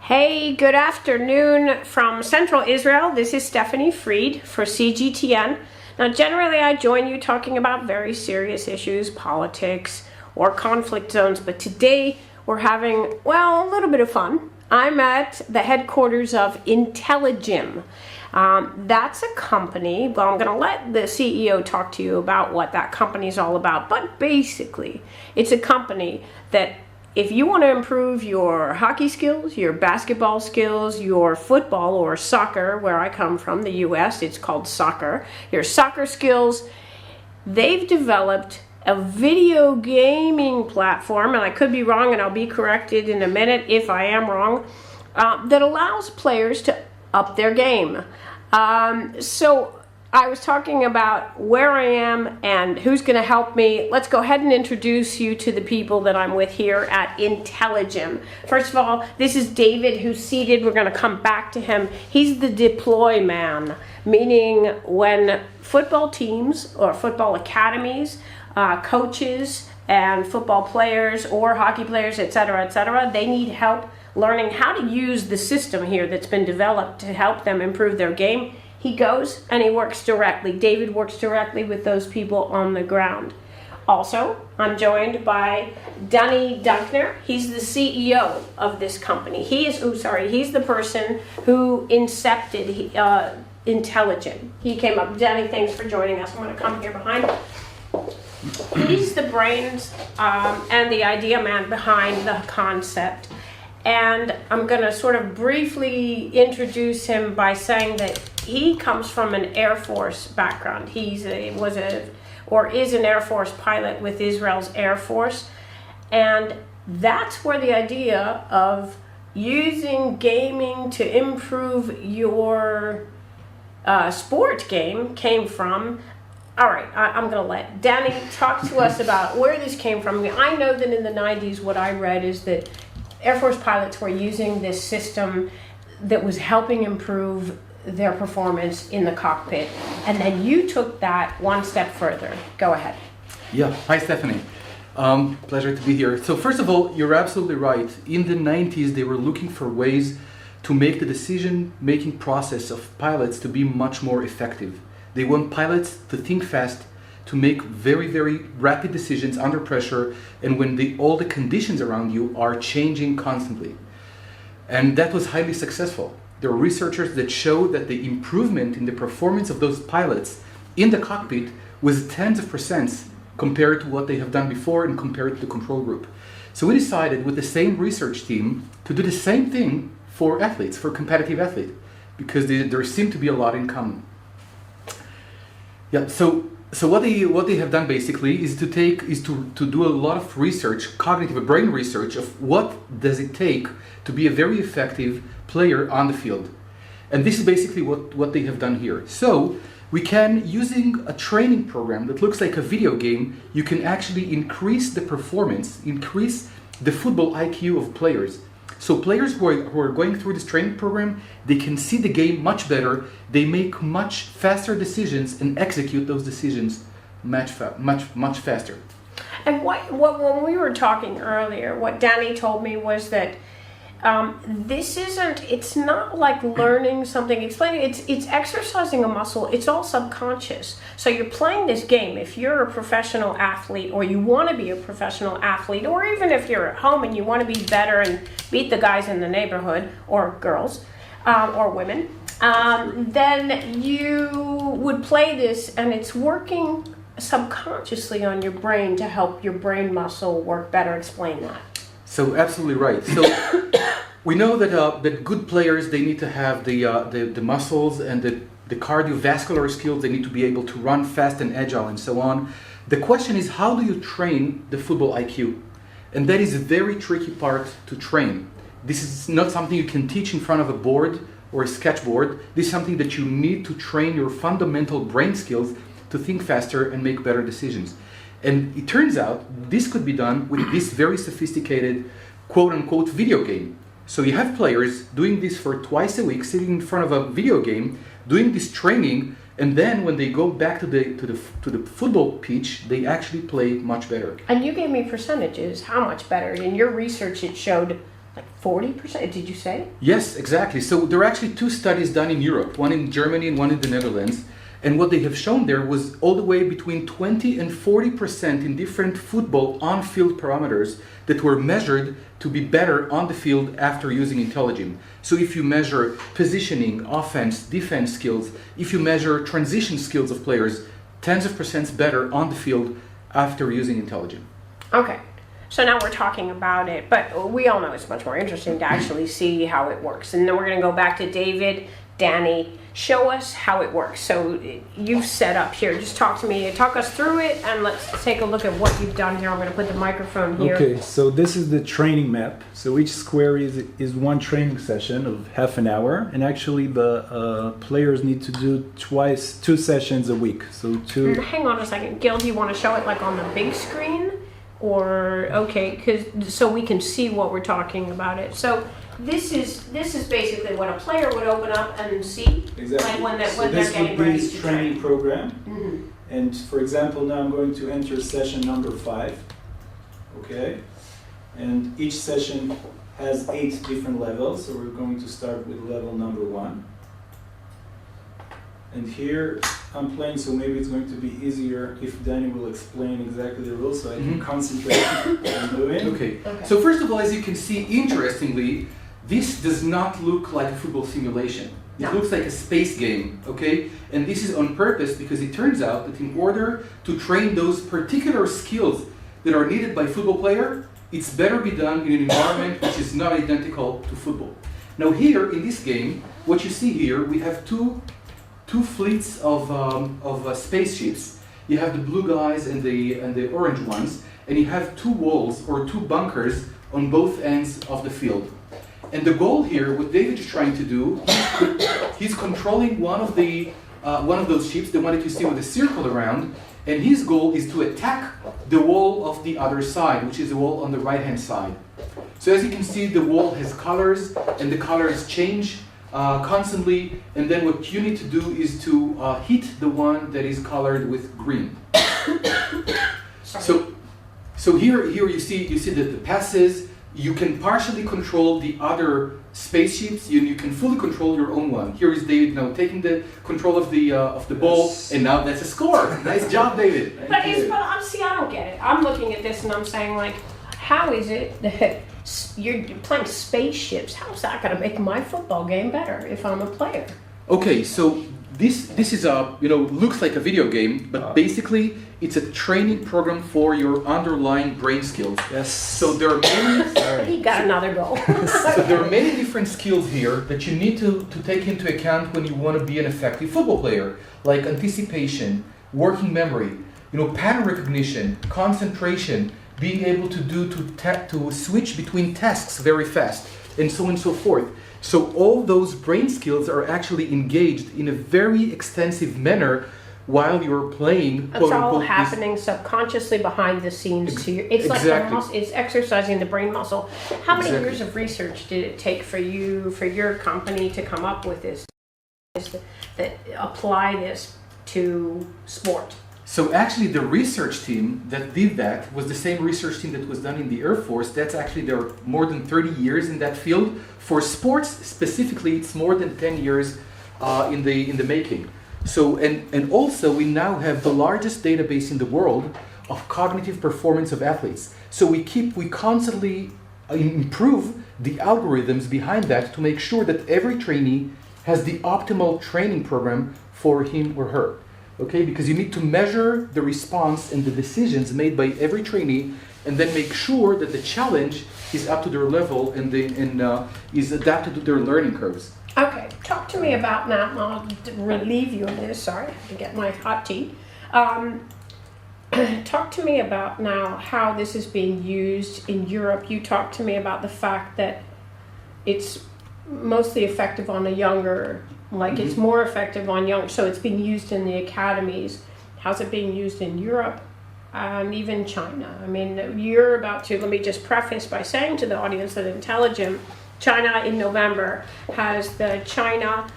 Hey, good afternoon from Central Israel. This is Stephanie Freid for CGTN. Now, generally, I join you talking about very serious issues, politics, or conflict zones, but today we're having, well, a little bit of fun. I'm at the headquarters of Intelligym. That's a company, well, I'm going to let the CEO talk to you about what that company is all about, but basically, it's a company that if you want to improve your hockey skills, your basketball skills, your football or soccer, where I come from, the US, it's called soccer, your soccer skills, they've developed a video gaming platform, and I could be wrong and I'll be corrected in a minute if I am wrong, that allows players to up their game. So I was talking about where I am and who's going to help me. Let's go ahead and introduce you to the people that I'm with here at Intelligym. First of all, this is David, who's seated. We're going to come back to him. He's the deploy man, meaning when football teams or football academies, coaches and football players or hockey players, etc., they need help learning how to use the system here that's been developed to help them improve their game. He goes and he works directly. David works directly with those people on the ground. Also, I'm joined by Danny Dankner. He's the CEO of this company. He's the person who incepted Intelligym. He came up. Danny, thanks for joining us. I'm going to come here behind. He's the brains and the idea man behind the concept. And I'm going to sort of briefly introduce him by saying that he comes from an Air Force background. Is an Air Force pilot with Israel's Air Force. And that's where the idea of using gaming to improve your sport game came from. All right, I'm going to let Danny talk to us about where this came from. I know that in the 90s what I read is that Air Force pilots were using this system that was helping improve their performance in the cockpit. And then you took that one step further. Go ahead. Yeah, hi Stephanie. Pleasure to be here. So first of all, you're absolutely right. In the 90s, they were looking for ways to make the decision-making process of pilots to be much more effective. They want pilots to think fast, to make very, very rapid decisions under pressure, and when all the conditions around you are changing constantly. And that was highly successful. There are researchers that show that the improvement in the performance of those pilots in the cockpit was tens of percents compared to what they have done before and compared to the control group. So we decided with the same research team to do the same thing for athletes, for competitive athletes, because there seemed to be a lot in common. Yeah, so what they have done basically is to do a lot of research, cognitive brain research of what does it take to be a very effective player on the field. And this is basically what they have done here. So we can, using a training program that looks like a video game, you can actually increase the performance, increase the football IQ of players. So players who are going through this training program, they can see the game much better, they make much faster decisions and execute those decisions much faster. And when we were talking earlier, what Danny told me was that it's not like learning something, explaining, it's exercising a muscle, it's all subconscious. So you're playing this game. If you're a professional athlete or you want to be a professional athlete, or even if you're at home and you want to be better and beat the guys in the neighborhood, or girls, or women, then you would play this and it's working subconsciously on your brain to help your brain muscle work better. Explain that. So absolutely right. So we know that good players, they need to have the muscles and the cardiovascular skills. They need to be able to run fast and agile and so on. The question is, how do you train the football IQ? And that is a very tricky part to train. This is not something you can teach in front of a board or a sketchboard. This is something that you need to train your fundamental brain skills to think faster and make better decisions. And it turns out this could be done with this very sophisticated quote-unquote video game. So you have players doing this for twice a week, sitting in front of a video game, doing this training, and then when they go back to the football pitch, they actually play much better. And you gave me percentages, how much better. In your research, it showed Like 40%, did you say? Yes, exactly. So there are actually two studies done in Europe, one in Germany and one in the Netherlands. And what they have shown there was all the way between 20 and 40% in different football on-field parameters that were measured to be better on the field after using Intelligym. So if you measure positioning, offense, defense skills, if you measure transition skills of players, tens of percents better on the field after using Intelligym. Okay. So now we're talking about it, but we all know it's much more interesting to actually see how it works. And then we're going to go back to David. Danny, show us how it works. So you've set up here. Just talk us through it, and let's take a look at what you've done here. I'm going to put the microphone here. Okay, so this is the training map. So each square is one training session of half an hour, and actually the players need to do two sessions a week. So two. Hang on a second, Gil. Do you want to show it like on the big screen, or okay? So we can see what we're talking about it. So. This is basically what a player would open up and see, Exactly. like when they're this getting would ready be to training train. program. Mm-hmm. And for example, now I'm going to enter session number 5. Okay, and each session has 8 different levels. So we're going to start with level number 1. And here I'm playing, so maybe it's going to be easier if Danny will explain exactly the rules, so I can concentrate on doing. Okay. So first of all, as you can see, interestingly, this does not look like a football simulation. It No. looks like a space game, okay? And this is on purpose because it turns out that in order to train those particular skills that are needed by a football player, it's better be done in an environment which is not identical to football. Now here, in this game, what you see here, we have two fleets of spaceships. You have the blue guys and the orange ones, and you have 2 walls or 2 bunkers on both ends of the field. And the goal here, what David is trying to do, he's controlling one of those ships, the one that you see with the circle around, and his goal is to attack the wall of the other side, which is the wall on the right-hand side. So as you can see, the wall has colors, and the colors change constantly, and then what you need to do is to hit the one that is colored with green. So here you see that the passes. You can partially control the other spaceships. You can fully control your own one. Here is David now taking the control of the ball, and now that's a score. Nice job, David. But I don't get it. I'm looking at this and I'm saying, like, how is it that you're playing spaceships? How is that going to make my football game better if I'm a player? Okay, so this is looks like a video game, but basically it's a training program for your underlying brain skills. Yes. So there are many. He got another goal. So there are many different skills here that you need to take into account when you want to be an effective football player, like anticipation, working memory, pattern recognition, concentration, being able to switch between tasks very fast, and so on and so forth. So all those brain skills are actually engaged in a very extensive manner while you're playing. It's all happening subconsciously behind the scenes to you. It's Exactly. like it's exercising the brain muscle. How many Exactly. years of research did it take for your company to come up with this, that apply this to sport? So actually the research team that did that was the same research team that was done in the Air Force. That's actually, there are more than 30 years in that field. For sports specifically, it's more than 10 years in the making. So and also we now have the largest database in the world of cognitive performance of athletes. So we constantly improve the algorithms behind that to make sure that every trainee has the optimal training program for him or her. Okay, because you need to measure the response and the decisions made by every trainee, and then make sure that the challenge is up to their level and is adapted to their learning curves. Okay, talk to me about now. I'll relieve you of this. Sorry, I have to get my hot tea. Talk to me about now how this is being used in Europe. You talked to me about the fact that it's mostly effective on a younger. It's more effective on young, so it's being used in the academies. How's it being used in Europe and even China? I mean, you're about to, let me just preface by saying to the audience that Intelligym, China in November has the China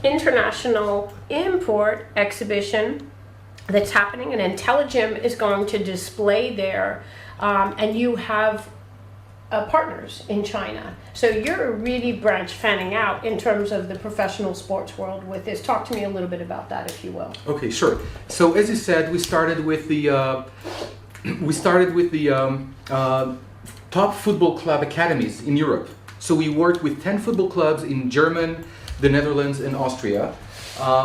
International Import Exhibition that's happening, and Intelligym is going to display there, and you have partners in China. So you're really branch fanning out in terms of the professional sports world with this. Talk to me a little bit about that, if you will. Okay, sure. So as you said, we started with the top football club academies in Europe. So we worked with 10 football clubs in Germany, the Netherlands, and Austria.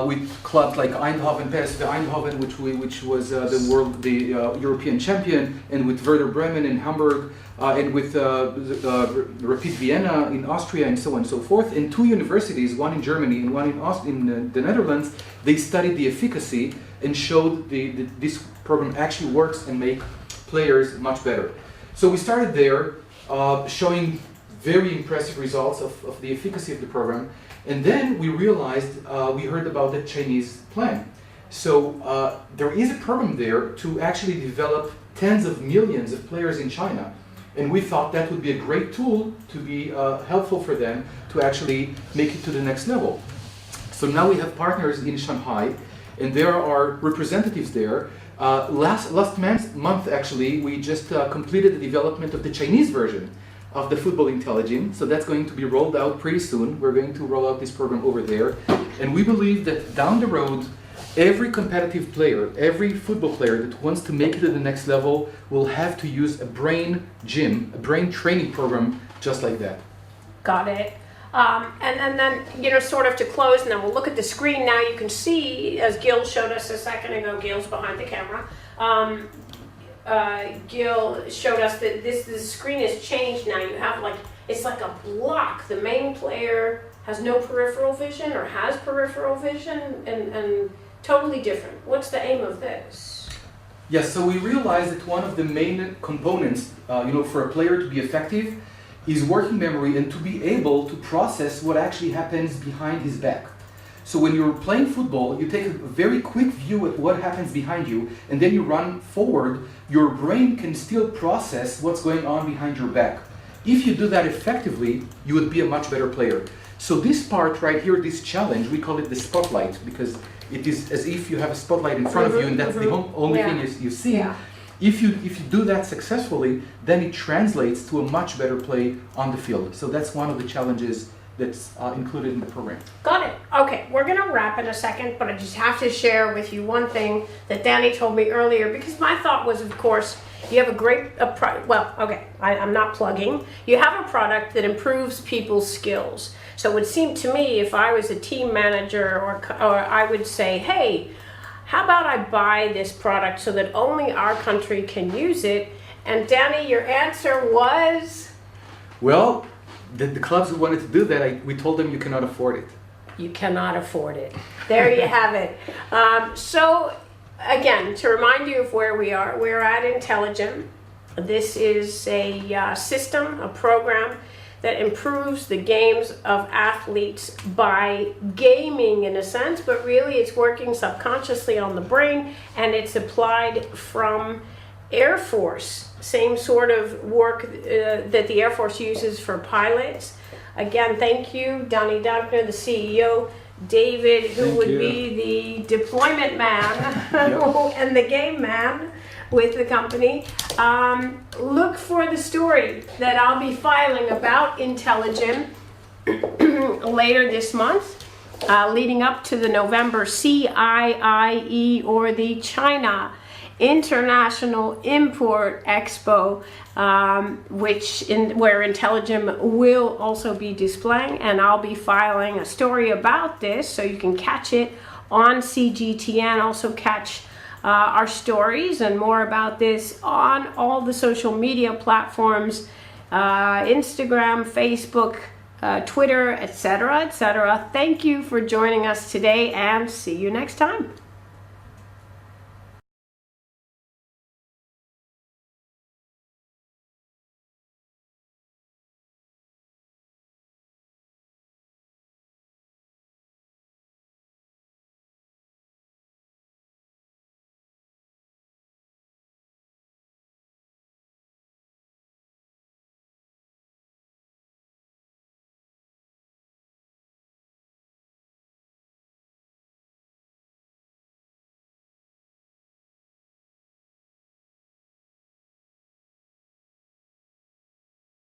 With clubs like Eindhoven, PSV Eindhoven, which was the European champion, and with Werder Bremen in Hamburg, and with Rapid Vienna in Austria, and so on and so forth. And 2 universities, one in Germany and one in the Netherlands, they studied the efficacy and showed this program actually works and make players much better. So we started there, showing very impressive results of the efficacy of the program. And then we realized, we heard about the Chinese plan. So there is a program there to actually develop tens of millions of players in China. And we thought that would be a great tool to be helpful for them to actually make it to the next level. So now we have partners in Shanghai, and there are representatives there. Last month, actually, we just completed the development of the Chinese version of the football Intelligym. So that's going to be rolled out pretty soon. We're going to roll out this program over there. And we believe that down the road, every competitive player, every football player that wants to make it to the next level will have to use a brain gym, a brain training program just like that. Got it. And then, sort of to close, and then we'll look at the screen now. You can see, as Gil showed us a second ago, Gil's behind the camera. Gil showed us that the screen has changed now. You have it's like a block. The main player has no peripheral vision or has peripheral vision and totally different. What's the aim of this? Yes, so we realized that one of the main components, for a player to be effective is working memory and to be able to process what actually happens behind his back. So when you're playing football, you take a very quick view at what happens behind you, and then you run forward. Your brain can still process what's going on behind your back. If you do that effectively, you would be a much better player. So this part right here, this challenge, we call it the spotlight, because it is as if you have a spotlight in front of you, and that's the only thing you see. Yeah. If you do that successfully, then it translates to a much better play on the field. So that's one of the challenges that's included in the program. Got it. Okay, we're going to wrap in a second, but I just have to share with you one thing that Danny told me earlier, because my thought was, of course, you have a great, I'm not plugging. You have a product that improves people's skills. So it would seem to me, if I was a team manager, or I would say, hey, how about I buy this product so that only our country can use it? And Danny, your answer was? Well, the clubs who wanted to do that, we told them you cannot afford it. You cannot afford it. There you have it. So again, to remind you of where we are, we're at Intelligym. This is a system, a program that improves the games of athletes by gaming in a sense, but really it's working subconsciously on the brain, and it's applied from Air Force. Same sort of work that the Air Force uses for pilots. Again, thank you, Danny Dankner, the CEO, David, who would be the deployment man and the game man with the company. Look for the story that I'll be filing about Intelligym later this month, leading up to the November CIIE, or the China International Import Expo, where Intelligym will also be displaying, and I'll be filing a story about this, so you can catch it on CGTN. Also catch our stories and more about this on all the social media platforms, Instagram, Facebook, Twitter, etc., etc. Thank you for joining us today, and see you next time.